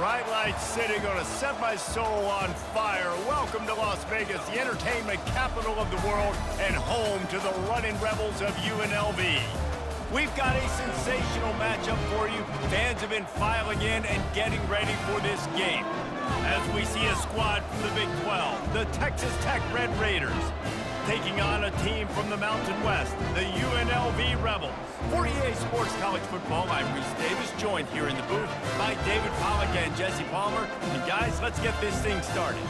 bright lights sitting on a set my soul on fire. Welcome to Las Vegas, the entertainment capital of the world and home to the running rebels of UNLV. We've got a sensational matchup for you. Fans have been filing in and getting ready for this game. As we see a squad from the Big 12, the Texas Tech Red Raiders, taking on a team from the Mountain West, the UNLV Rebels. For EA Sports College Football, I'm Reese Davis, joined here in the booth by David Pollack and Jesse Palmer. And guys, let's get this thing started.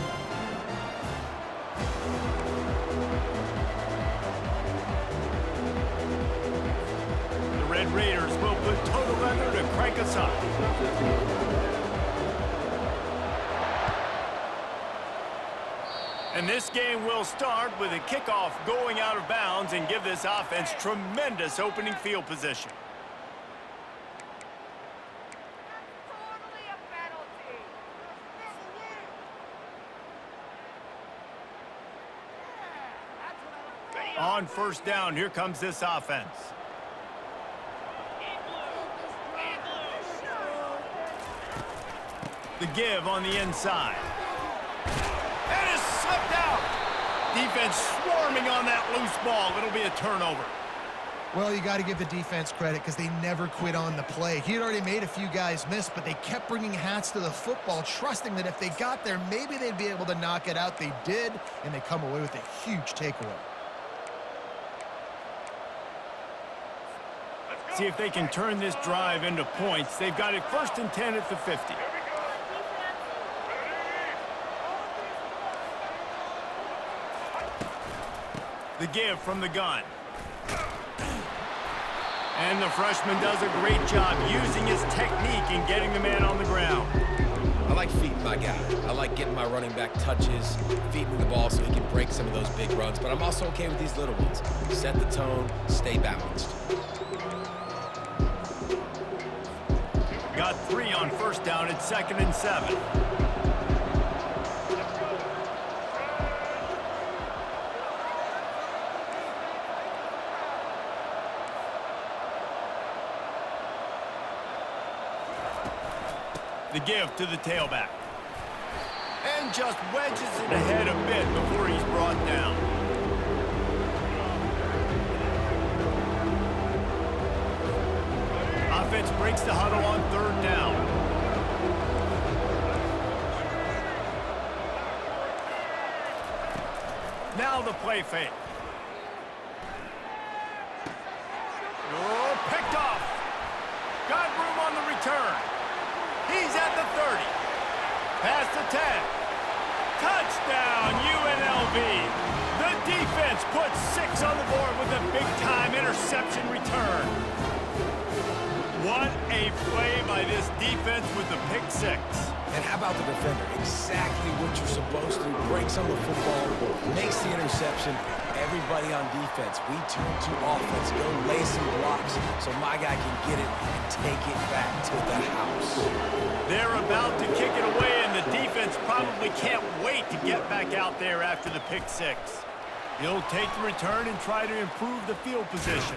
The Red Raiders will put total leather to crank us up. And this game will start with a kickoff going out of bounds and give this offense tremendous opening field position. On first down, here comes this offense. The give on the inside. And it's slipped out. Defense swarming on that loose ball. It'll be a turnover. Well, you got to give the defense credit because they never quit on the play. He had already made a few guys miss, but they kept bringing hats to the football, trusting that if they got there, maybe they'd be able to knock it out. They did, and they come away with a huge takeaway. See if they can turn this drive into points. They've got it 1st and 10 at the 50. The give from the gun. And the freshman does a great job using his technique and getting the man on the ground. I like feeding my guy. I like getting my running back touches, feeding the ball so he can break some of those big runs. But I'm also okay with these little ones. Set the tone, stay balanced. Got 3 on first down at 2nd and 7. The give to the tailback. And just wedges it ahead a bit before he's brought down. Offense breaks the huddle on 3rd down. Now the play fake. Oh, picked off. Got room on the return. He's at the 30. Past the 10. Touchdown, UNLV. The defense puts 6 on the board with a big-time interception return. What a play by this defense with the pick 6. And how about the defender? Exactly what you're supposed to. Breaks on the football, makes the interception. Everybody on defense, we turn to offense. Go lay some blocks so my guy can get it and take it back to the house. They're about to kick it away, and the defense probably can't wait to get back out there after the pick 6. He'll take the return and try to improve the field position.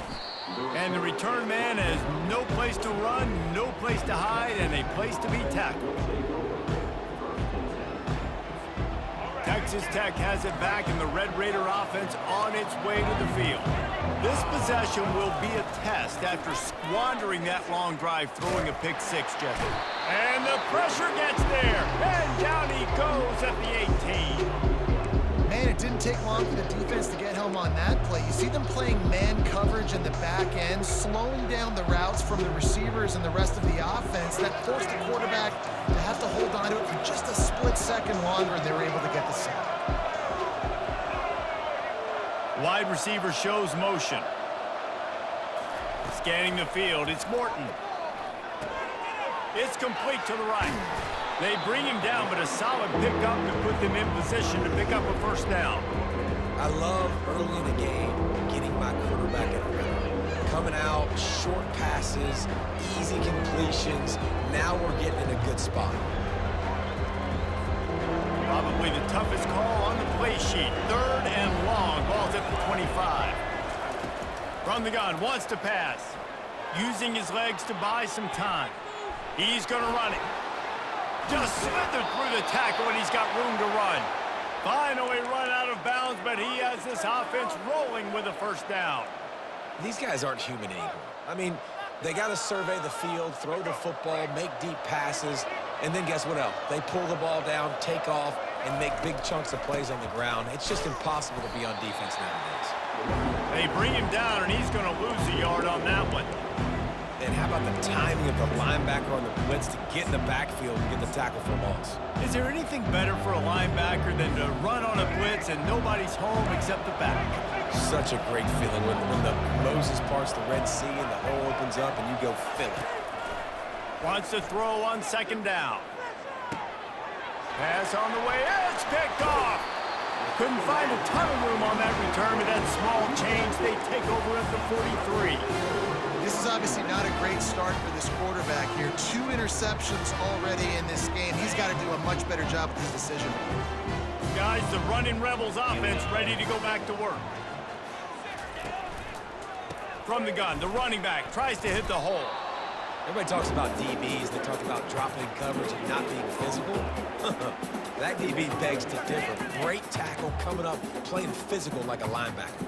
And the return man has no place to run, no place to hide, and a place to be tackled. Texas Tech has it back, and the Red Raider offense on its way to the field. This possession will be a test after squandering that long drive, throwing a pick 6, Jesse. And the pressure gets there, and down he goes at the 18. Man, it didn't take long for the defense to get home on that play. You see them playing man coverage in the back end, slowing down the routes from the receivers and the rest of the offense. That forced the quarterback to have to hold on to it for just a split second longer, and they were able to get the sack. Wide receiver shows motion. Scanning the field, it's Morton. It's complete to the right. They bring him down, but a solid pickup to put them in position to pick up a 1st down. I love early in the game getting my quarterback in a rhythm. Coming out, short passes, easy completions. Now we're getting in a good spot. Probably the toughest call on the play sheet. 3rd and long. Ball's at the 25. From the gun, wants to pass. Using his legs to buy some time. He's going to run it. Just slithered through the tackle, and he's got room to run. Finally run out of bounds, but he has this offense rolling with a first down. These guys aren't human anymore. I mean, they got to survey the field, throw the football, make deep passes, and then guess what else? They pull the ball down, take off, and make big chunks of plays on the ground. It's just impossible to be on defense nowadays. They bring him down, and he's going to lose a yard on that one. And how about the timing of the linebacker on the blitz to get in the backfield and get the tackle for loss? Is there anything better for a linebacker than to run on a blitz and nobody's home except the back? Such a great feeling when the Moses parts the Red Sea and the hole opens up and you go fill it. Wants to throw on second down. Pass on the way. It's picked off. Couldn't find a ton of room on that return, but that small change, they take over at the 43. This is obviously not a great start for this quarterback here. 2 interceptions already in this game. He's got to do a much better job with his decision making. Guys, the running Rebels offense ready to go back to work. From the gun, the running back tries to hit the hole. Everybody talks about DBs. They talk about dropping coverage and not being physical. That DB begs to differ. Great tackle coming up, playing physical like a linebacker.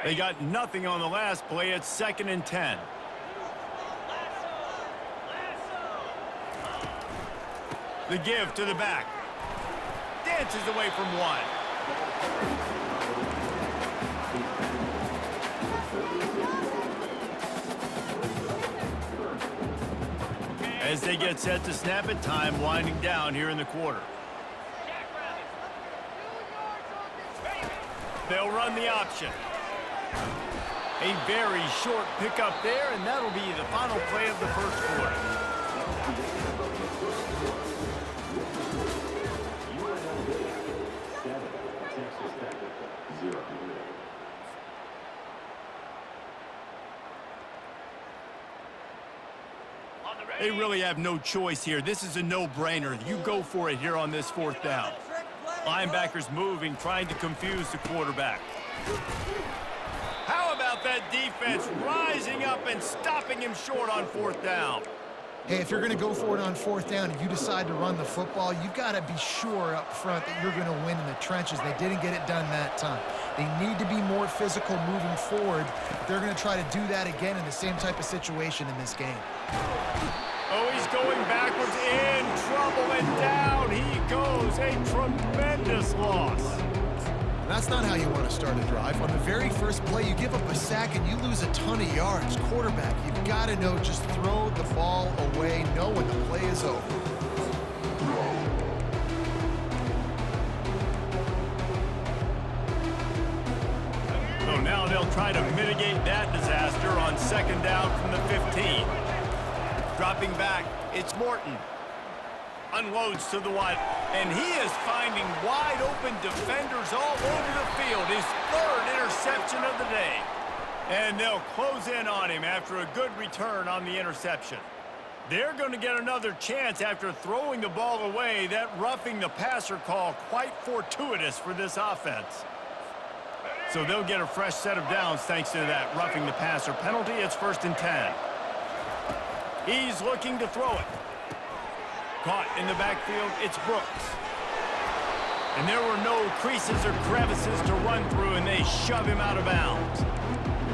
They got nothing on the last play. It's 2nd and 10. The give to the back. Dances away from one. As they get set to snap it, time winding down here in the quarter. They'll run the option. A very short pickup there, and that'll be the final play of the first quarter. They really have no choice here. This is a no-brainer. You go for it here on this 4th down. Linebackers moving, trying to confuse the quarterback. How about that defense rising up and stopping him short on 4th down? Hey, if you're going to go for it on 4th down and you decide to run the football, you've got to be sure up front that you're going to win in the trenches. They didn't get it done that time. They need to be more physical moving forward. They're going to try to do that again in the same type of situation in this game. Oh, he's going backwards, in trouble, and down he goes. A tremendous loss. And that's not how you want to start a drive. On the very first play, you give up a sack and you lose a ton of yards. Quarterback, you've got to know, just throw the ball away, know when the play is over. So now they'll try to mitigate that disaster on 2nd down from the 15. Dropping back, it's Morton. Unloads to the wide, and he is finding wide open defenders all over the field. His 3rd interception of the day. And they'll close in on him after a good return on the interception. They're going to get another chance after throwing the ball away. That roughing the passer call quite fortuitous for this offense. So they'll get a fresh set of downs thanks to that roughing the passer penalty. It's 1st and 10. He's looking to throw it. Caught in the backfield, it's Brooks. And there were no creases or crevices to run through, and they shove him out of bounds.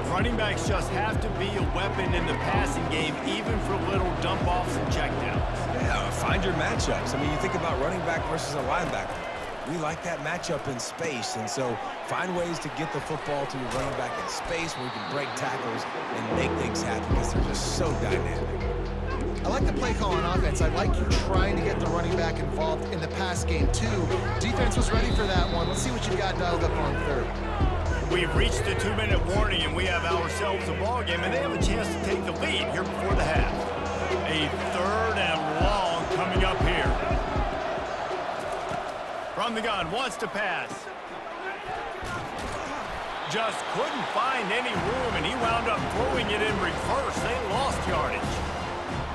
Running backs just have to be a weapon in the passing game, even for little dump-offs and checkdowns. Yeah, find your matchups. I mean, you think about running back versus a linebacker. We like that matchup in space, and so find ways to get the football to your running back in space where you can break tackles and make things happen because they're just so dynamic. I like the play call on offense. I like you trying to get the running back involved in the pass game, too. Defense was ready for that one. Let's see what you got dialed up on 3rd. We've reached the 2-minute warning, and we have ourselves a ball game, and they have a chance to take the lead here before the half. A 3rd and long coming up here. From the gun, wants to pass. Just couldn't find any room, and he wound up throwing it in reverse. They lost yardage.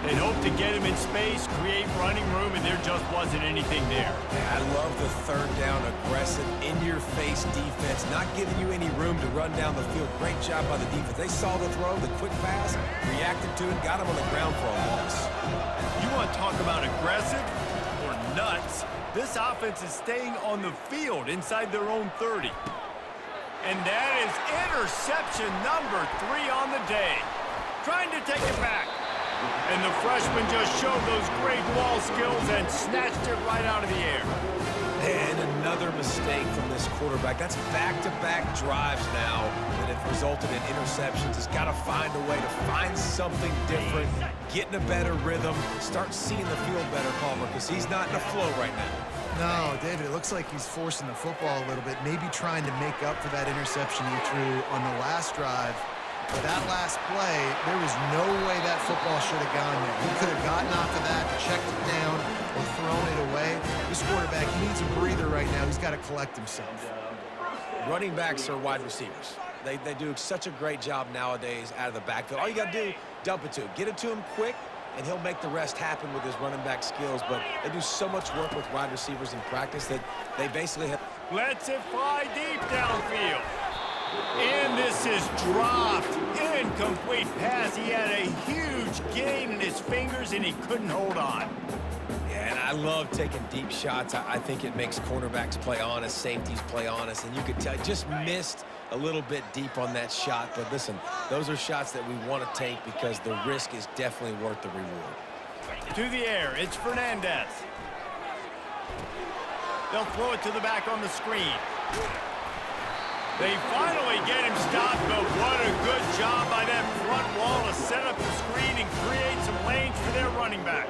They hoped to get him in space, create running room, and there just wasn't anything there. I love the third down, aggressive, in-your-face defense, not giving you any room to run down the field. Great job by the defense. They saw the throw, the quick pass, reacted to it, got him on the ground for a loss. You want to talk about aggressive or nuts? This offense is staying on the field inside their own 30. And that is interception number 3 on the day. Trying to take it back. And the freshman just showed those great ball skills and snatched it right out of the air. And another mistake from this quarterback. That's back-to-back drives now that have resulted in interceptions. He's got to find a way to find something different, get in a better rhythm, start seeing the field better, Palmer, because he's not in a flow right now. No, David, it looks like he's forcing the football a little bit, maybe trying to make up for that interception he threw on the last drive. But that last play, there was no way that football should have gone there. He could have gotten off of that, checked it down, or thrown it away. This quarterback, he needs a breather right now. He's got to collect himself. Running backs are wide receivers. They do such a great job nowadays out of the backfield. All you got to do, dump it to him. Get it to him quick, and he'll make the rest happen with his running back skills. But they do so much work with wide receivers in practice that they basically have... Lets it fly deep downfield. And this is dropped. Incomplete pass. He had a huge gain in his fingers, and he couldn't hold on. Yeah, and I love taking deep shots. I think it makes cornerbacks play honest, safeties play honest, and you could tell just missed a little bit deep on that shot. But listen, those are shots that we want to take because the risk is definitely worth the reward. To the air, it's Fernandez. They'll throw it to the back on the screen. They finally get him stopped, but what a good job by that front wall to set up the screen and create some lanes for their running back.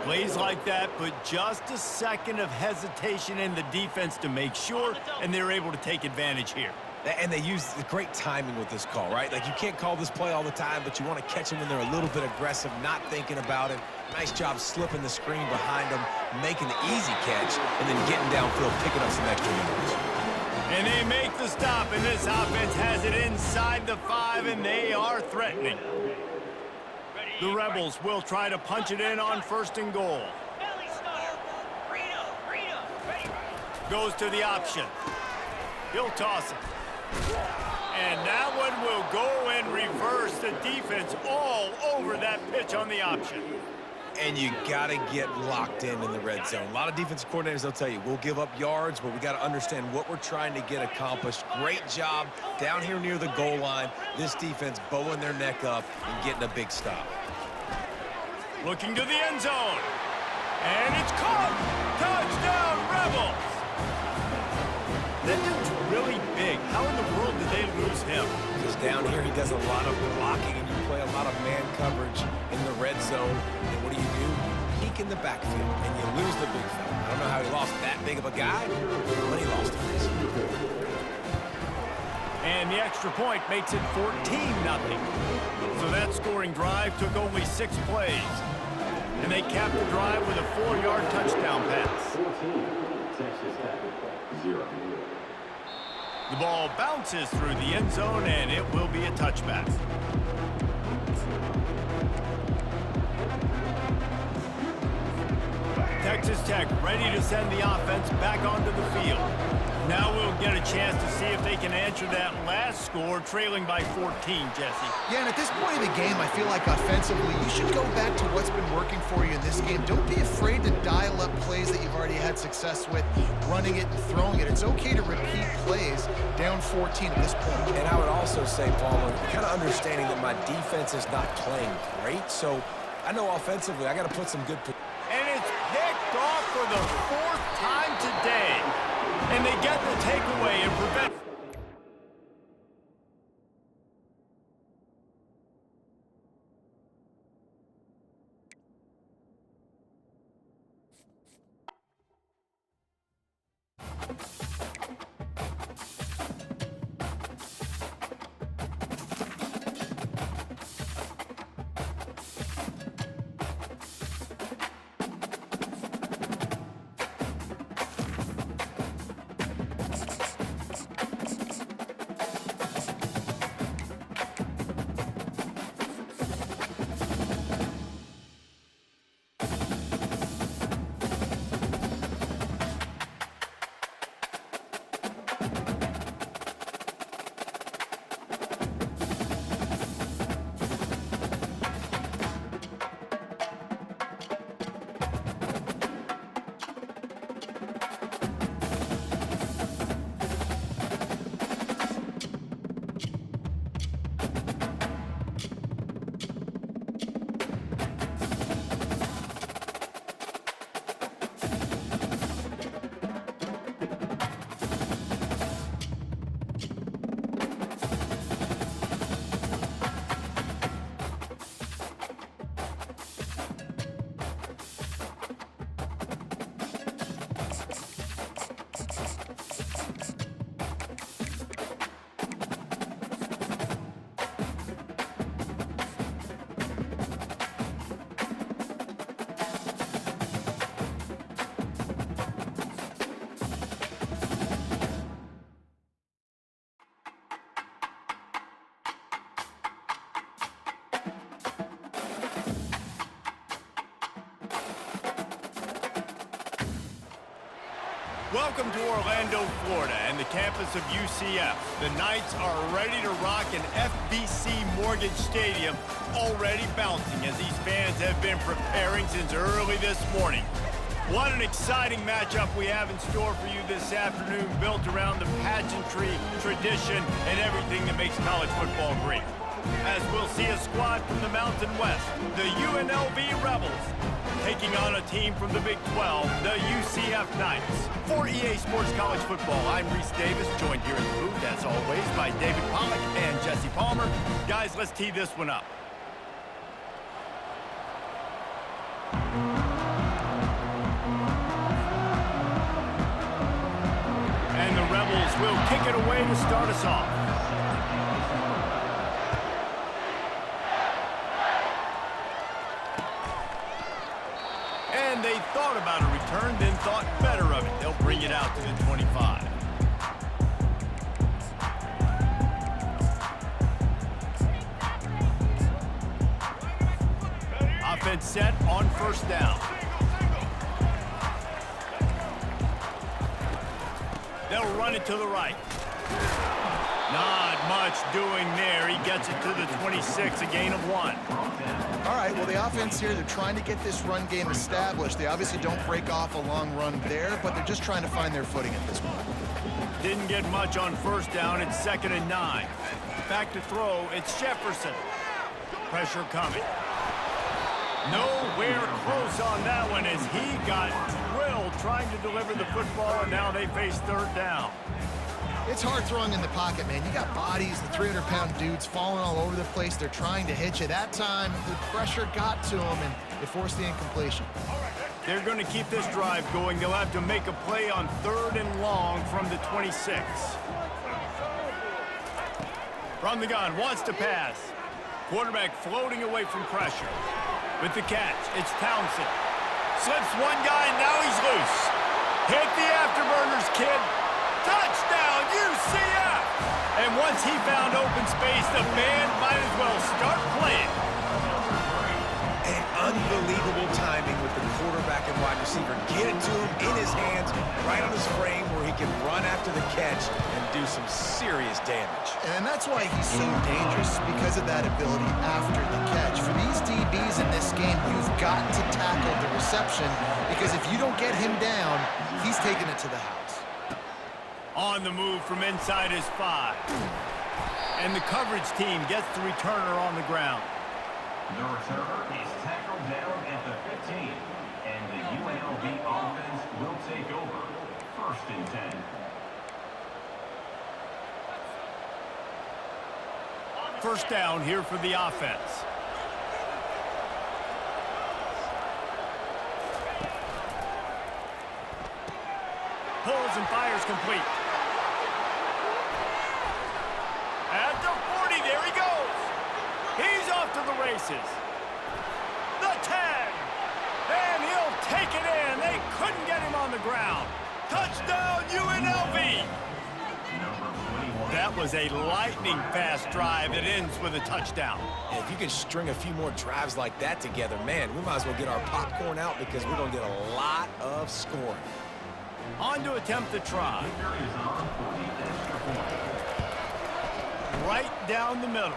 Plays like that, but just a second of hesitation in the defense to make sure, and they're able to take advantage here. And they use the great timing with this call, right? Like, you can't call this play all the time, but you want to catch them when they're a little bit aggressive, not thinking about it. Nice job slipping the screen behind them, making the easy catch, and then getting downfield, picking up some extra yards. And they make the stop, and this offense has it inside the 5, and they are threatening. The Rebels will try to punch it in on 1st and goal. Goes to the option. He'll toss it. And that one will go in reverse. The defense all over that pitch on the option. And you got to get locked in the red zone. A lot of defensive coordinators, they'll tell you, we'll give up yards, but we got to understand what we're trying to get accomplished. Great job down here near the goal line. This defense bowing their neck up and getting a big stop. Looking to the end zone. And it's caught. Touchdown, Rebels. That dude's really big. How in the world did they lose him? Because down here he does a lot of blocking, and you play a lot of man coverage in the red zone. And what do? You peek in the backfield, and you lose the big fella. I don't know how he lost that big of a guy, but he lost him. And the extra point makes it 14-0. So that scoring drive took only 6 plays. And they capped the drive with a 4-yard touchdown pass. 14, Texas Tech, 0. The ball bounces through the end zone, and it will be a touchback. Texas Tech ready to send the offense back onto the field. Now we'll get a chance to see if they can answer that last score, trailing by 14, Jesse. Yeah, and at this point in the game, I feel like offensively, you should go back to what's been working for you in this game. Don't be afraid to dial up plays that you've already had success with, running it and throwing it. It's okay to repeat plays down 14 at this point. And I would also say, Palmer, kind of understanding that my defense is not playing great, so I know offensively I got to put some good... And it's picked off for the 4th time today. And they get the takeaway and prevent... Welcome to Orlando, Florida, and the campus of UCF. The Knights are ready to rock an FBC Mortgage Stadium, already bouncing as these fans have been preparing since early this morning. What an exciting matchup we have in store for you this afternoon, built around the pageantry, tradition, and everything that makes college football great. As we'll see a squad from the Mountain West, the UNLV Rebels, taking on a team from the Big 12, the UCF Knights. For EA Sports College Football, I'm Reese Davis, joined here in the booth, as always, by David Pollack and Jesse Palmer. Guys, let's tee this one up. And the Rebels will kick it away to start us off. And they thought about a return, then thought better of it. They'll bring it out to the 25. Offense set on first down. They'll run it to the right. Not much doing there. He gets it to the 26, a gain of 1. All right, well, the offense here, they're trying to get this run game established. They obviously don't break off a long run there, but they're just trying to find their footing at this point. Didn't get much on first down. It's 2nd and 9. Back to throw. It's Jefferson. Pressure coming. Nowhere close on that one as he got drilled trying to deliver the football, and now they face 3rd down. It's hard throwing in the pocket, man. You got bodies, the 300-pound dudes falling all over the place. They're trying to hit you. That time, the pressure got to them, and it forced the incompletion. They're going to keep this drive going. They'll have to make a play on 3rd and long from the 26. From the gun, wants to pass. Quarterback floating away from pressure. With the catch, it's Townsend. Slips one guy, and now he's loose. Hit the afterburners, kid. Touchdown, UCF! And once he found open space, the band might as well start playing. And unbelievable timing with the quarterback and wide receiver. Get it to him in his hands, right on his frame where he can run after the catch and do some serious damage. And that's why he's so dangerous, because of that ability after the catch. For these DBs in this game, you've got to tackle the reception, because if you don't get him down, he's taking it to the house. On the move from inside his 5. And the coverage team gets the returner on the ground. The returner is tackled down at the 15, and the UNLV offense will take over. 1st and 10. First down here for the offense. Pulls and fires complete. At the 40, there he goes. He's off to the races. The 10. And he'll take it in. They couldn't get him on the ground. Touchdown, UNLV. That was a lightning-fast drive that ends with a touchdown. And if you can string a few more drives like that together, man, we might as well get our popcorn out because we're going to get a lot of scoring. On to attempt the try. Right down the middle.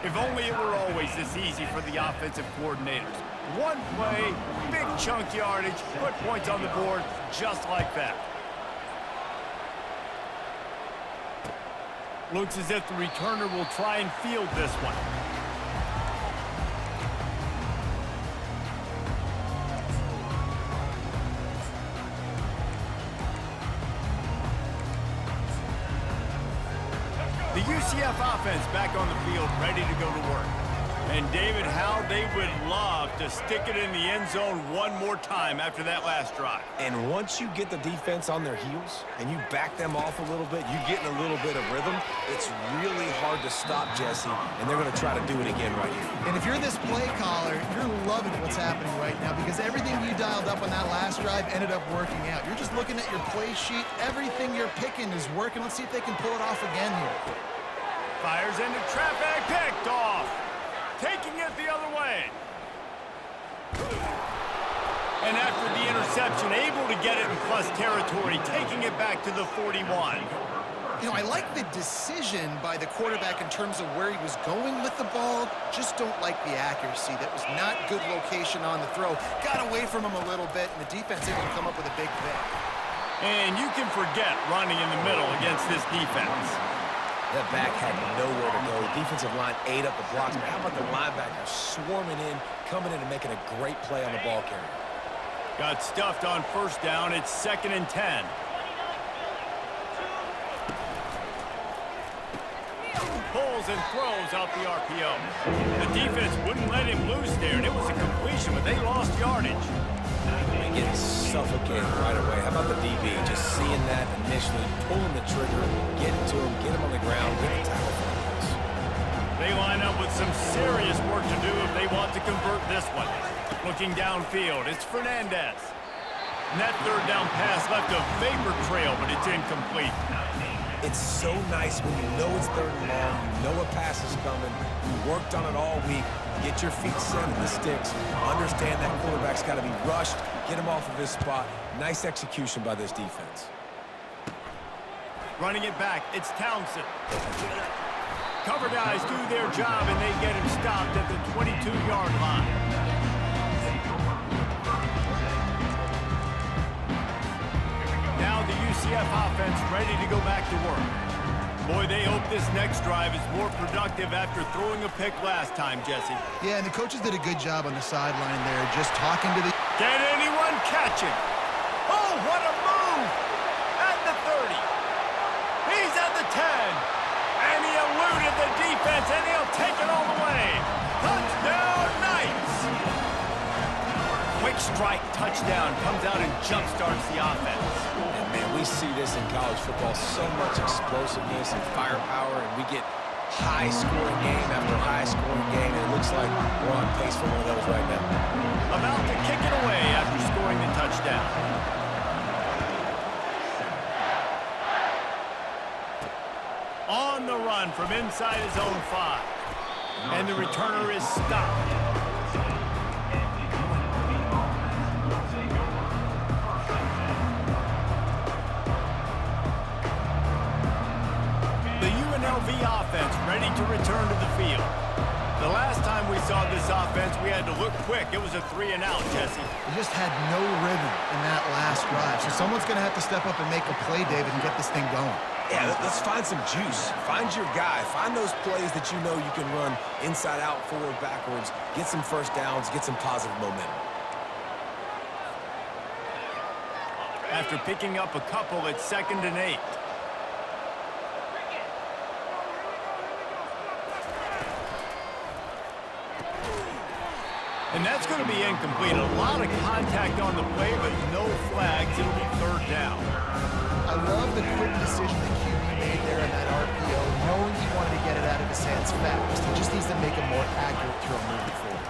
If only it were always this easy for the offensive coordinators. One play, big chunk yardage, put points on the board just like that. Looks as if the returner will try and field this one. The UCF offense back on the field, ready to go to work. And David, how they would love to stick it in the end zone one more time after that last drive. And once you get the defense on their heels and you back them off a little bit, you get in a little bit of rhythm, it's really hard to stop, Jesse, and they're going to try to do it again right here. And if you're this play caller, you're loving what's happening right now, because everything you dialed up on that last drive ended up working out. You're just looking at your play sheet. Everything you're picking is working. Let's see if they can pull it off again here. Fires into traffic, picked off. Taking it the other way. And after the interception, reception, able to get it in plus territory, taking it back to the 41. You know, I like the decision by the quarterback in terms of where he was going with the ball. Just don't like the accuracy. That was not good location on the throw. Got away from him a little bit, and the defense able to come up with a big pick. And you can forget running in the middle against this defense. That back had nowhere to go. Defensive line ate up the blocks. But how about the linebacker swarming in, coming in and making a great play on the ball carrier? Got stuffed on first down. It's 2nd and 10. Pulls and throws out the RPO. The defense wouldn't let him loose there, and it was a completion, but they lost yardage. They get suffocated right away. How about the DB? Just seeing that initially, pulling the trigger, getting to him, get him on the ground, get the tackle for this. They line up with some serious work to do if they want to convert this one. Looking downfield, it's Fernandez. And that third down pass left a vapor trail, but it's incomplete. It's so nice when you know it's 3rd and long, you know a pass is coming, you worked on it all week, get your feet set in the sticks, understand that quarterback's got to be rushed, get him off of his spot. Nice execution by this defense. Running it back, it's Townsend. Cover guys do their job, and they get him stopped at the 22-yard line. Now the UCF offense ready to go back to work. Boy, they hope this next drive is more productive after throwing a pick last time, Jesse. Yeah, and the coaches did a good job on the sideline there, just talking to the... Can anyone catch him? Oh, what a move! At the 30. He's at the 10. And he eluded the defense, and he'll take it all the way. Touchdown, Knights! Quick strike touchdown comes out and jump-starts the offense. And man, we see this in college football, so much explosiveness and firepower, and we get high-scoring game after high-scoring game, and it looks like we're on pace for one of those right now. About to kick it away after scoring the touchdown. On the run from inside his own 5. And the returner is stopped. The UNLV offense ready to return to the field. The last time we saw this offense, we had to look quick. It was a 3-and-out, Jesse. They just had no rhythm in that last drive. So someone's going to have to step up and make a play, David, and get this thing going. Yeah, let's find some juice. Find your guy. Find those plays that you know you can run inside out, forward, backwards. Get some first downs. Get some positive momentum. After picking up a couple, it's 2nd and 8. And that's going to be incomplete. A lot of contact on the play, but no flags. It'll be 3rd down. I love the quick decision that QB made there in that RPO, knowing he wanted to get it out of his hands fast. He just needs to make a more accurate throw moving forward.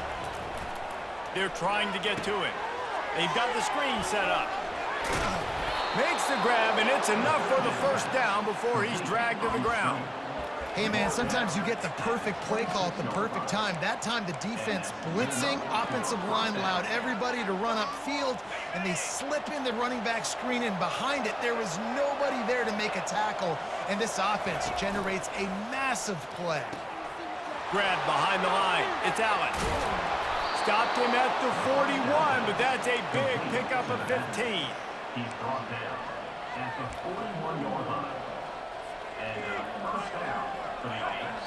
They're trying to get to it. They've got the screen set up. Makes the grab, and it's enough for the 1st down before he's dragged to the ground. Hey, man, sometimes you get the perfect play call at the perfect time. That time, the defense blitzing, offensive line allowed everybody to run upfield, and they slip in the running back screen, and behind it, there was nobody there to make a tackle, and this offense generates a massive play. Grab behind the line. It's Allen. Stopped him at the 41, but that's a big pickup of 15. He's brought down at the 41-yard line. And first down for the Knights.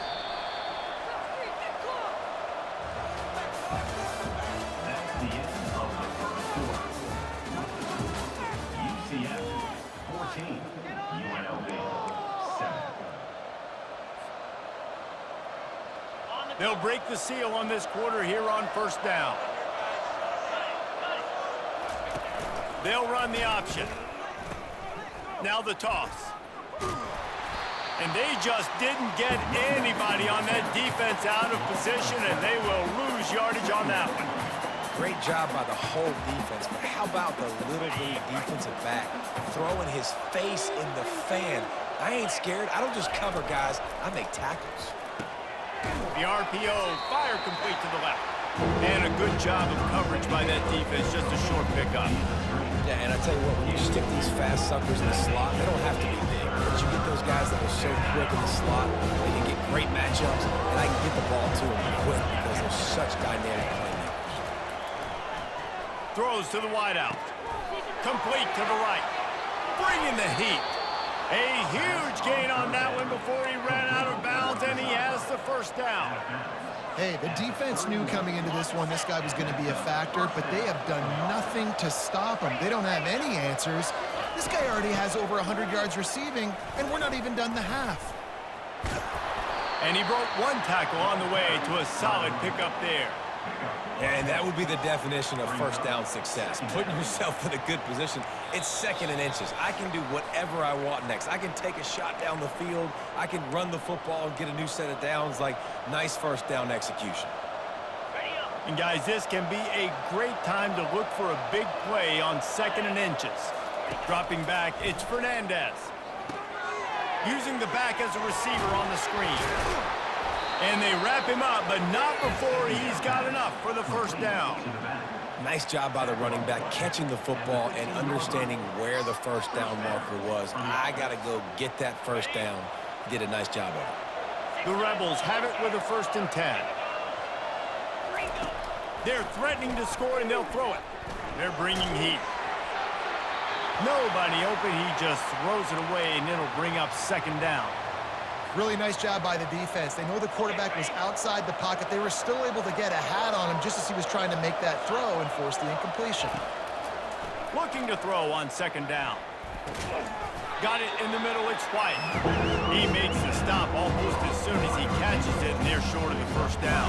That's the end of the first quarter. UCF 14, UNLV 7. They'll break the seal on this quarter here on 1st down. They'll run the option. Now the toss. And they just didn't get anybody on that defense out of position, and they will lose yardage on that one. Great job by the whole defense, but how about the little bitty defensive back throwing his face in the fan? I ain't scared. I don't just cover guys. I make tackles. The RPO, fire complete to the left. And a good job of coverage by that defense, just a short pickup. Yeah, and I tell you what, when you stick these fast suckers in the slot, they don't have to be big. But you get those guys that are so quick in the slot, they can get great matchups, and I can get the ball to them quick because they're such dynamic playmakers. Throws to the wideout. Complete to the right. Bringing the heat. A huge gain on that one before he ran out of bounds, and he has the first down. Hey, the defense knew coming into this one this guy was going to be a factor, but they have done nothing to stop him. They don't have any answers. This guy already has over 100 yards receiving, and we're not even done the half. And he broke one tackle on the way to a solid pickup there. And that would be the definition of first down success. Putting yourself in a good position. It's 2nd and inches. I can do whatever I want next. I can take a shot down the field. I can run the football and get a new set of downs. Like, nice first down execution. And guys, this can be a great time to look for a big play on 2nd and inches. Dropping back, it's Fernandez. Using the back as a receiver on the screen. And they wrap him up, but not before he's got enough for the first down. Nice job by the running back, catching the football and understanding where the first down marker was. I got to go get that first down. Did a nice job of it. The Rebels have it with a 1st and 10. They're threatening to score, and they'll throw it. They're bringing heat. Nobody open. He just throws it away, and it'll bring up 2nd down. Really nice job by the defense. They know the quarterback was outside the pocket. They were still able to get a hat on him just as he was trying to make that throw and force the incompletion. Looking to throw on 2nd down. Got it in the middle. It's White. He makes the stop almost as soon as he catches it, and they're short of the first down.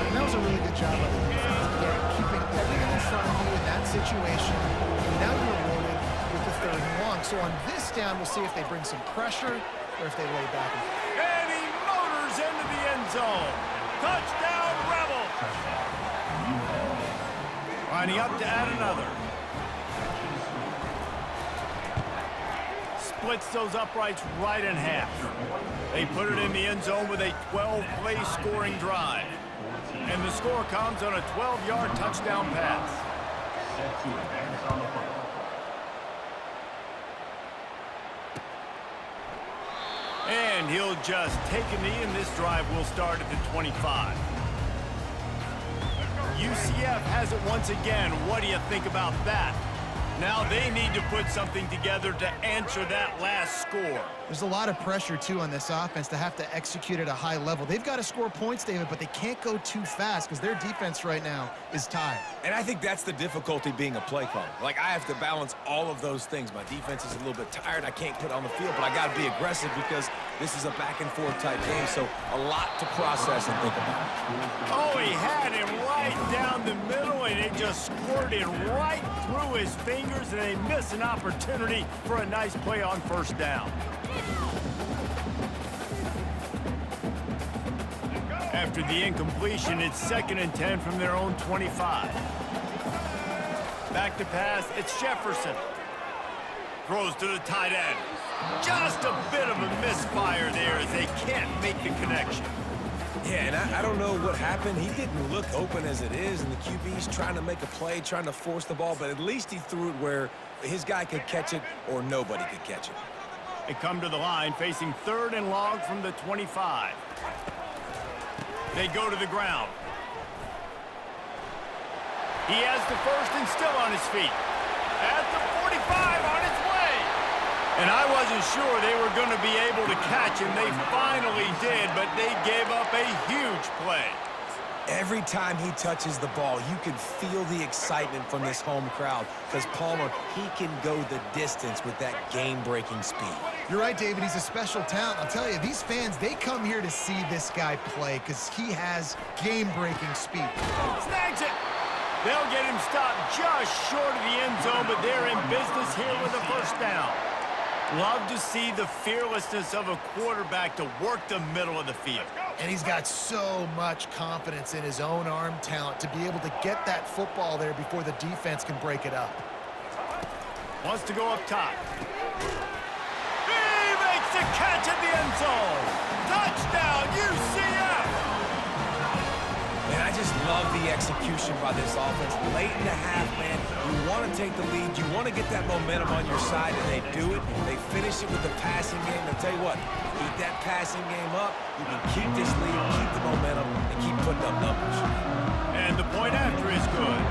And that was a really good job by the defense. Again, keeping everything in front of you in that situation. And now you're rewarded with the 3rd and long. So on this down, we'll see if they bring some pressure or if they lay back. And he motors into the end zone. Touchdown, Rebels! Lining up to add another. Splits those uprights right in half. They put it in the end zone with a 12-play scoring drive. And the score comes on a 12-yard touchdown pass. Set to advance on the football. And he'll just take a knee, and this drive will start at the 25. UCF has it once again. What do you think about that? Now they need to put something together to answer that last score. There's a lot of pressure, too, on this offense to have to execute at a high level. They've got to score points, David, but they can't go too fast because their defense right now is tired. And I think that's the difficulty being a play caller. Like, I have to balance all of those things. My defense is a little bit tired. I can't put on the field, but I got to be aggressive because this is a back-and-forth type game, so a lot to process and think about. Oh, he had him right down the middle, and it just squirted right through his fingers, and they miss an opportunity for a nice play on 1st down. After the incompletion, it's 2nd and 10 from their own 25. Back to pass, it's Jefferson. Throws to the tight end. Just a bit of a misfire there as they can't make the connection. Yeah, and I don't know what happened. He didn't look open as it is, and the QB's trying to make a play, trying to force the ball, but at least he threw it where his guy could catch it or nobody could catch it. They come to the line facing 3rd and long from the 25. They go to the ground. He has the 1st and still on his feet. At the 45 on its way. And I wasn't sure they were going to be able to catch him. They finally did, but they gave up a huge play. Every time he touches the ball, you can feel the excitement from this home crowd because Palmer, he can go the distance with that game-breaking speed. You're right, David. He's a special talent. I'll tell you, these fans, they come here to see this guy play because he has game-breaking speed. Snags it. They'll get him stopped just short of the end zone, but they're in business here with a 1st down. Love to see the fearlessness of a quarterback to work the middle of the field. And he's got so much confidence in his own arm talent to be able to get that football there before the defense can break it up. Wants to go up top. He makes the catch at the end zone. Touchdown, UCF! And I just love the execution by this offense. Late in the half, man, you want to take the lead. You want to get that momentum on your side, and they do it. They finish it with the passing game. I'll tell you what, keep that passing game up. You can keep this lead, keep the momentum, and keep putting up numbers. And the point after is good.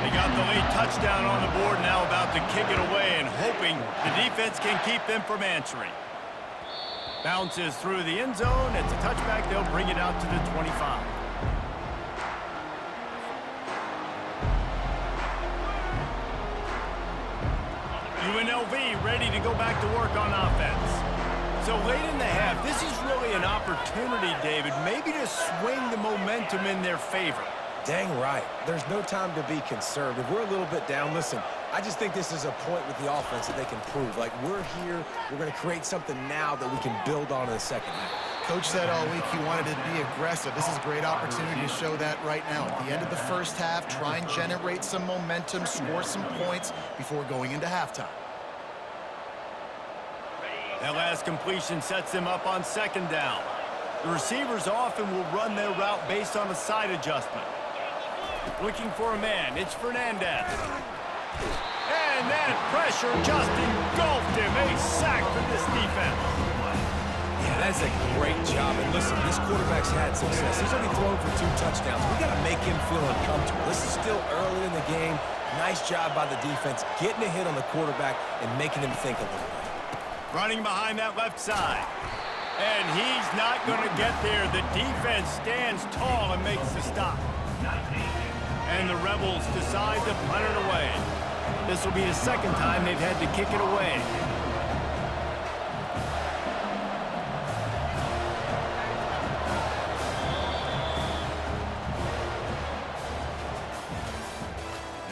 They got the late touchdown on the board, now about to kick it away and hoping the defense can keep them from answering. Bounces through the end zone. It's a touchback. They'll bring it out to the 25. UNLV ready to go back to work on offense. So late in the half, this is really an opportunity, David, maybe to swing the momentum in their favor. Dang right. There's no time to be conservative. We're a little bit down. Listen, I just think this is a point with the offense that they can prove. Like, we're here, we're going to create something now that we can build on in the second half. Coach said all week he wanted to be aggressive. This is a great opportunity to show that right now. At the end of the first half, try and generate some momentum, score some points before going into halftime. That last completion sets them up on second down. The receivers often will run their route based on a side adjustment. Looking for a man, it's Fernandez. And that pressure just engulfed him. A sack for this defense. Yeah, that's a great job. And listen, this quarterback's had success. He's only thrown for 2 touchdowns. We got to make him feel uncomfortable. This is still early in the game. Nice job by the defense, getting a hit on the quarterback and making him think a little bit. Running behind that left side. And he's not going to get there. The defense stands tall and makes the stop. And the Rebels decide to punt it away. This will be the second time they've had to kick it away.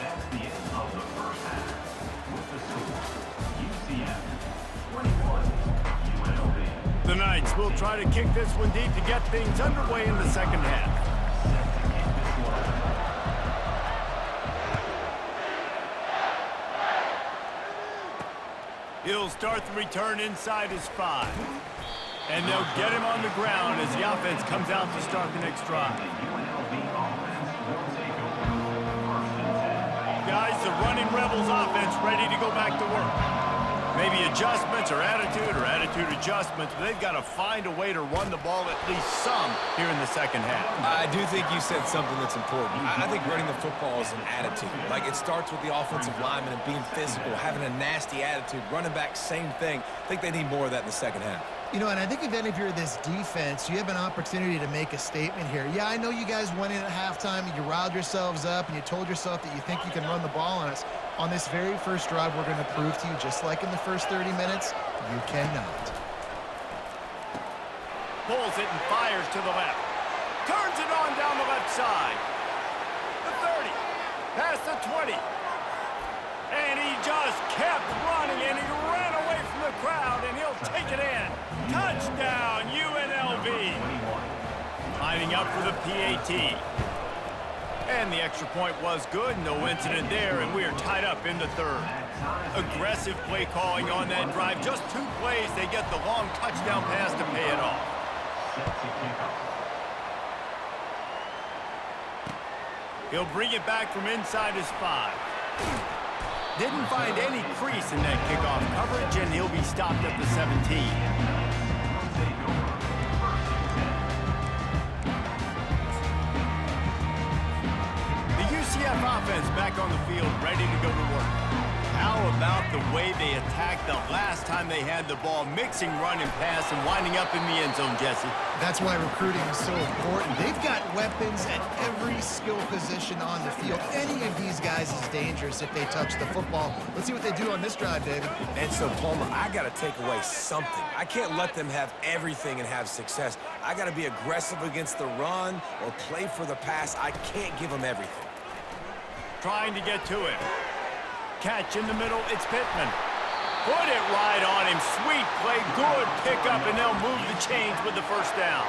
That's the end of the first half. With the score, UCF 21, UNLV. The Knights will try to kick this one deep to get things underway in the second half. He'll start the return inside his 5. And they'll get him on the ground as the offense comes out to start the next drive. Guys, the running Rebels offense ready to go back to work. Maybe adjustments or attitude adjustments, but they've got to find a way to run the ball at least some here in the second half. I do think you said something that's important. I think running the football is an attitude. Like, it starts with the offensive lineman and being physical, having a nasty attitude. Running back, same thing. I think they need more of that in the second half. You know, and I think if you're this defense, you have an opportunity to make a statement here. Yeah, I know you guys went in at halftime and you riled yourselves up and you told yourself that you think you can run the ball on us. On this very first drive, we're going to prove to you, just like in the first 30 minutes, you cannot. Pulls it and fires to the left. Turns it on down the left side. The 30. Past the 20. And he just kept running, and he ran away from the crowd, and he'll take it in. Touchdown, UNLV. Lining up for the PAT. And the extra point was good. No incident there, and we are tied up in the third. Aggressive play calling on that drive. Just 2 plays, they get the long touchdown pass to pay it off. He'll bring it back from inside his 5. Didn't find any crease in that kickoff coverage, and he'll be stopped at the 17. The UCF offense back on the field, ready to go to work. How about the way they attacked the last time they had the ball, mixing run and pass and winding up in the end zone, Jesse? That's why recruiting is so important. They've got weapons at every skill position on the field. Any of these guys is dangerous if they touch the football. Let's see what they do on this drive, David. And so, Palmer, I got to take away something. I can't let them have everything and have success. I got to be aggressive against the run or play for the pass. I can't give them everything. Trying to get to it. Catch in the middle, it's Pittman. Put it right on him. Sweet play, good pickup, and they'll move the chains with the first down.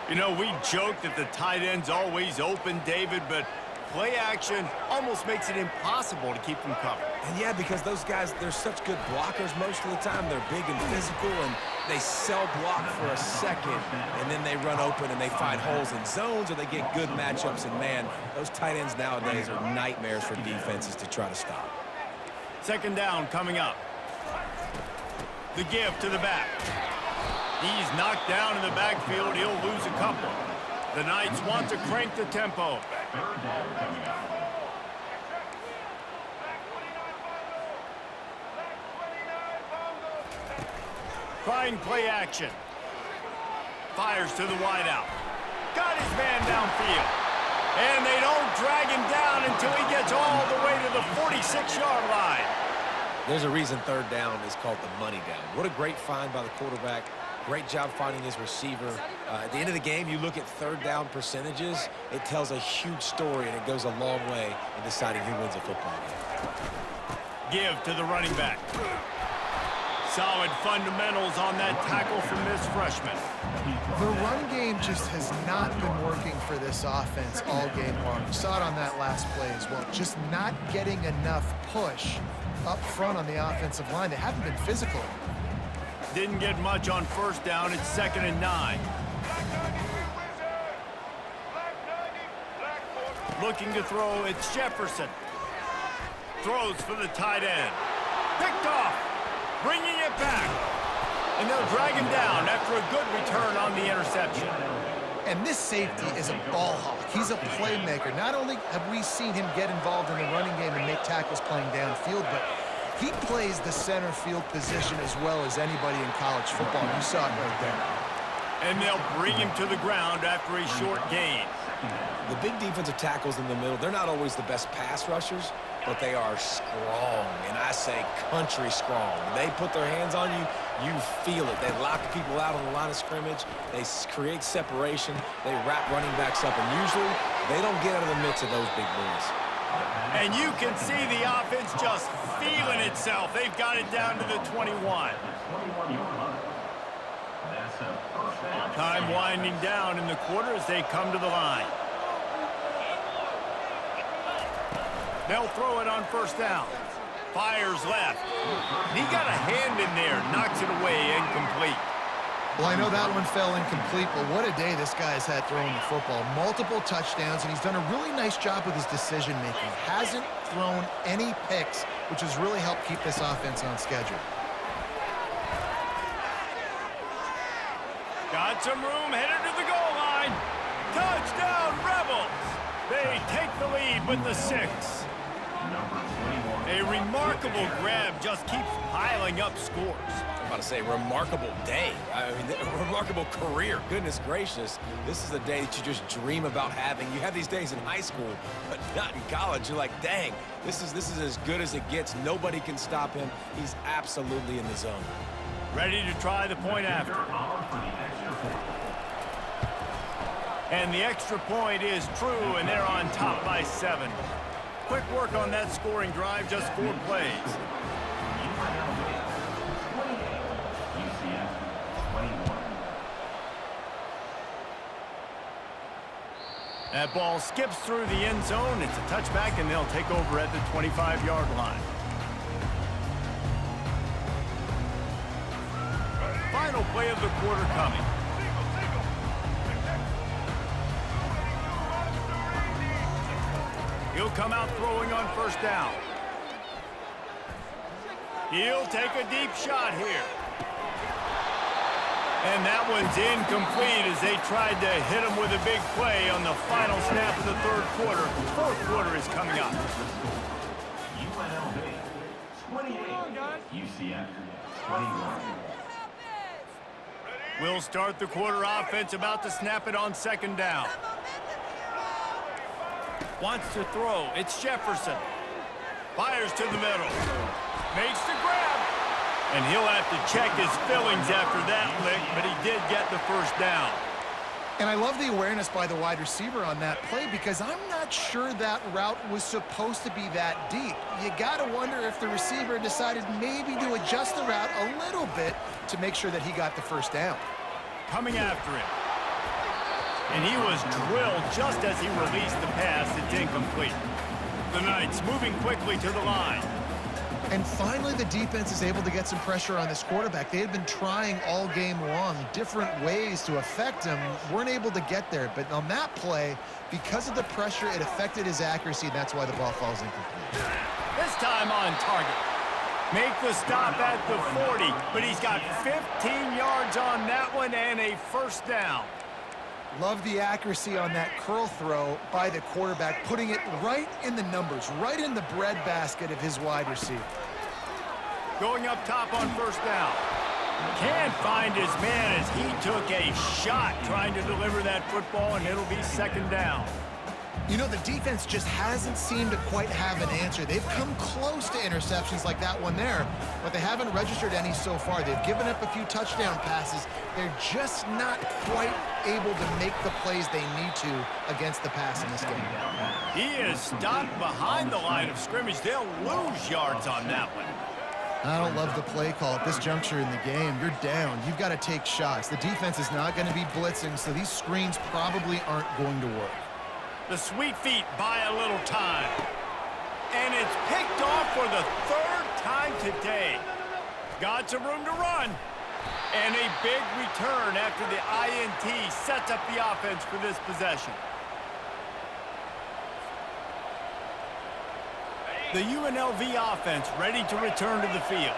You know, we joke that the tight end's always open, David, but play action almost makes it impossible to keep them covered. And yeah, because those guys, they're such good blockers most of the time. They're big and physical, and they cell block for a second, and then they run open and they find holes in zones, or they get good matchups. And man, those tight ends nowadays are nightmares for defenses to try to stop. Second down coming up. The give to the back. He's knocked down in the backfield. He'll lose a couple. The Knights want to crank the tempo. Trying play action. Fires to the wideout. Got his man downfield. And they don't drag him down until he gets all the way to the 46-yard line. There's a reason third down is called the money down. What a great find by the quarterback. Great job finding his receiver. At the end of the game, you look at third down percentages. It tells a huge story, and it goes a long way in deciding who wins a football game. Give to the running back. Solid fundamentals on that tackle from this freshman. The run game just has not been working for this offense all game long. You saw it on that last play as well. Just not getting enough push up front on the offensive line. They haven't been physical. Didn't get much on first down. It's 2nd and 9. Looking to throw, it's Jefferson. Throws for the tight end. Picked off. Bringing it back. And they'll drag him down after a good return on the interception. And this safety is a ball hawk. He's a playmaker. Not only have we seen him get involved in the running game and make tackles playing downfield, but he plays the center field position as well as anybody in college football. You saw it right there. And they'll bring him to the ground after a short gain. The big defensive tackles in the middle, they're not always the best pass rushers, but they are strong, and I say country strong. When they put their hands on you, you feel it. They lock people out on the line of scrimmage. They create separation. They wrap running backs up, and usually they don't get out of the mix of those big boys. And you can see the offense just feeling itself. They've got it down to the 21. Time winding down in the quarter as they come to the line. They'll throw it on first down. Fires left. He got a hand in there, knocks it away, incomplete. Well, I know that one fell incomplete, but what a day this guy's had throwing the football. Multiple touchdowns, and he's done a really nice job with his decision-making. Hasn't thrown any picks, which has really helped keep this offense on schedule. Got some room, headed to the goal line. Touchdown, Rebels! They take the lead with the 6. A remarkable grab just keeps piling up scores. I'm about to say, remarkable day. I mean, a remarkable career. Goodness gracious. This is a day that you just dream about having. You have these days in high school, but not in college. You're like, dang, this is as good as it gets. Nobody can stop him. He's absolutely in the zone. Ready to try the point after. And the extra point is true, and they're on top by 7. Quick work on that scoring drive, just 4 plays. That ball skips through the end zone. It's a touchback, and they'll take over at the 25-yard line. Final play of the quarter coming. He'll come out throwing on first down. He'll take a deep shot here. And that one's incomplete as they tried to hit him with a big play on the final snap of the third quarter. Fourth quarter is coming up. UNLV 28, UCF 21. We'll start the quarter offense, about to snap it on second down. Wants to throw. It's Jefferson. Fires to the middle. Makes the grab. And he'll have to check his fillings after that lick, but he did get the first down. And I love the awareness by the wide receiver on that play, because I'm not sure that route was supposed to be that deep. You got to wonder if the receiver decided maybe to adjust the route a little bit to make sure that he got the first down. Coming after him. And he was drilled just as he released the pass. It's incomplete. The Knights moving quickly to the line. And finally, the defense is able to get some pressure on this quarterback. They had been trying all game long different ways to affect him, weren't able to get there. But on that play, because of the pressure, it affected his accuracy, and that's why the ball falls incomplete. This time on target. Make the stop at the 40, but he's got 15 yards on that one and a first down. Love the accuracy on that curl throw by the quarterback, putting it right in the numbers, right in the breadbasket of his wide receiver. Going up top on first down. Can't find his man as he took a shot trying to deliver that football, and it'll be second down. You know, the defense just hasn't seemed to quite have an answer. They've come close to interceptions like that one there, but they haven't registered any so far. They've given up a few touchdown passes. They're just not quite able to make the plays they need to against the pass in this game. He is stopped behind the line of scrimmage. They'll lose yards on that one. I don't love the play call at this juncture in the game. You're down. You've got to take shots. The defense is not going to be blitzing, so these screens probably aren't going to work. The sweet feet buy a little time. And it's picked off for the third time today. Got some room to run. And a big return after the INT sets up the offense for this possession. The UNLV offense ready to return to the field.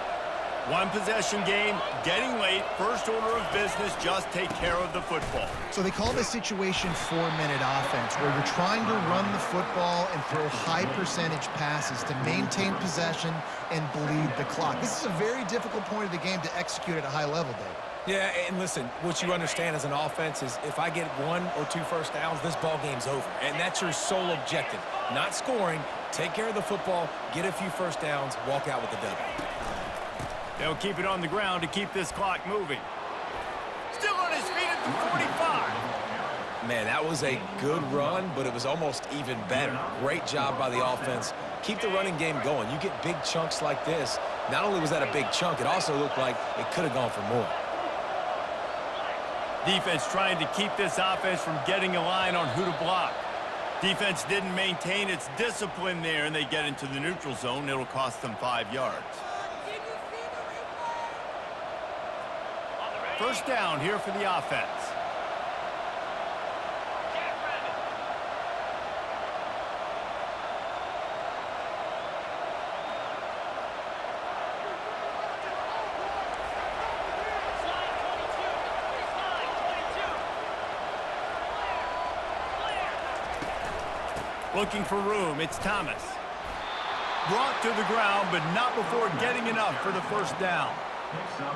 One possession game, getting late, first order of business, just take care of the football. So they call this situation 4-minute offense, where you're trying to run the football and throw high percentage passes to maintain possession and bleed the clock. This is a very difficult point of the game to execute at a high level, Dave. Yeah, and listen, what you understand as an offense is if I get 1 or 2 first downs, this ball game's over. And that's your sole objective. Not scoring, take care of the football, get a few first downs, walk out with the W. They'll keep it on the ground to keep this clock moving. Still on his feet at the 45. Man, that was a good run, but it was almost even better. Great job by the offense. Keep the running game going. You get big chunks like this. Not only was that a big chunk, it also looked like it could have gone for more. Defense trying to keep this offense from getting a line on who to block. Defense didn't maintain its discipline there, and they get into the neutral zone. It'll cost them 5 yards. First down here for the offense. Looking for room, it's Thomas. Brought to the ground, but not before getting enough for the first down.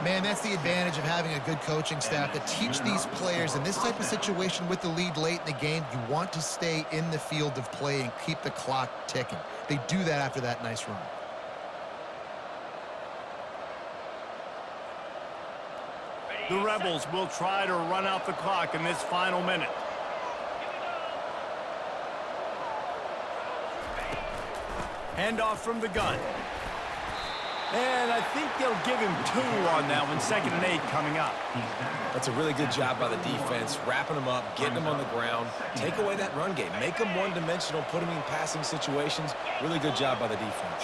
Man, that's the advantage of having a good coaching staff to teach these players in this type of situation with the lead late in the game. You want to stay in the field of play and keep the clock ticking. They do that after that nice run. The Rebels will try to run out the clock in this final minute. Handoff from the gun. And I think they'll give him 2 on that one. 2nd and 8 coming up. That's a really good job by the defense, wrapping them up, getting them on the ground. Take away that run game. Make them one-dimensional, put them in passing situations. Really good job by the defense.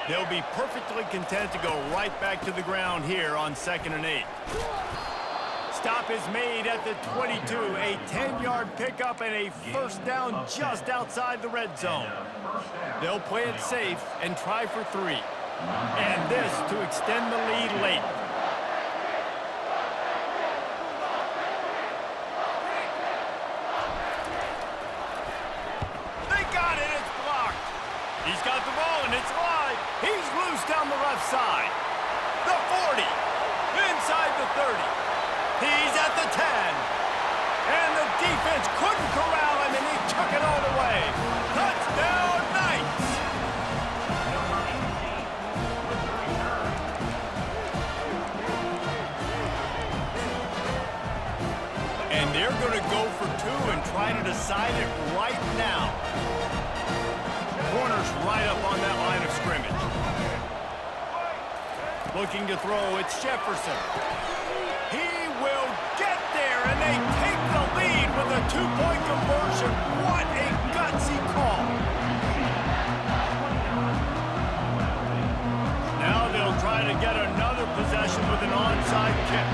They'll be perfectly content to go right back to the ground here on 2nd and 8. Stop is made at the 22. A 10-yard pickup and a first down just outside the red zone. They'll play it safe and try for 3. And this to extend the lead late. They got it, it's blocked. He's got the ball and it's live. He's loose down the left side. The 40, inside the 30. He's at the 10. And the defense couldn't corral him and he took it all the way. Touchdown, Knights. And they're going to go for 2 and try to decide it right now. Corner's right up on that line of scrimmage. Looking to throw, it's Jefferson. He will get there, and they take the lead with a possession. What a gutsy call. Now they'll try to get another possession with an onside kick.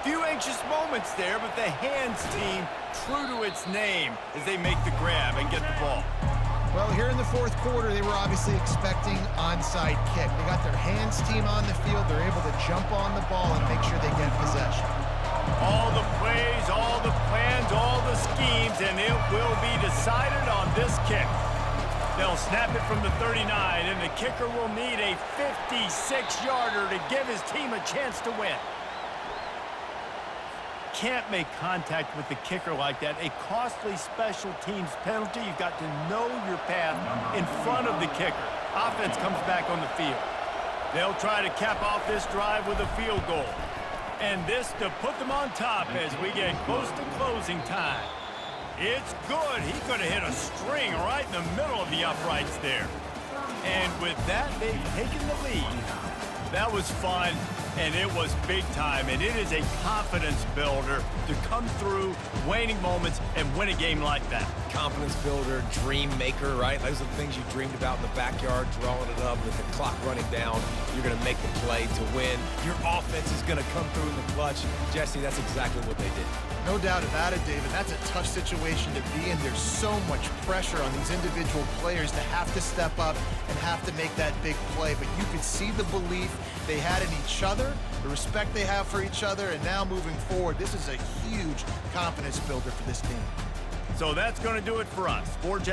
Few anxious moments there, but the hands team true to its name as they make the grab and get the ball. Well, here in the fourth quarter, they were obviously expecting onside kick. They got their hands team on the field. They're able to jump on the ball and make sure they get possession. All the plays, all the plans, all the schemes, and it will be decided on this kick. They'll snap it from the 39, and the kicker will need a 56-yarder to give his team a chance to win. Can't make contact with the kicker like that. A costly special teams penalty. You've got to know your path in front of the kicker. Offense comes back on the field. They'll try to cap off this drive with a field goal. And this to put them on top as we get close to closing time. It's good. He could have hit a string right in the middle of the uprights there. And with that, they've taken the lead. That was fun, and it was big time, and it is a confidence builder to come through waning moments and win a game like that. Confidence builder, dream maker, right? Those are the things you dreamed about in the backyard, drawing it up with the clock running down. You're going to make the play to win. Your offense is going to come through in the clutch. Jesse, that's exactly what they did. No doubt about it, David. That's a tough situation to be in. There's so much pressure on these individual players to have to step up and have to make that big play. But you could see the belief they had in each other, the respect they have for each other, and now moving forward, this is a huge confidence builder for this team. So that's going to do it for us. For Jesse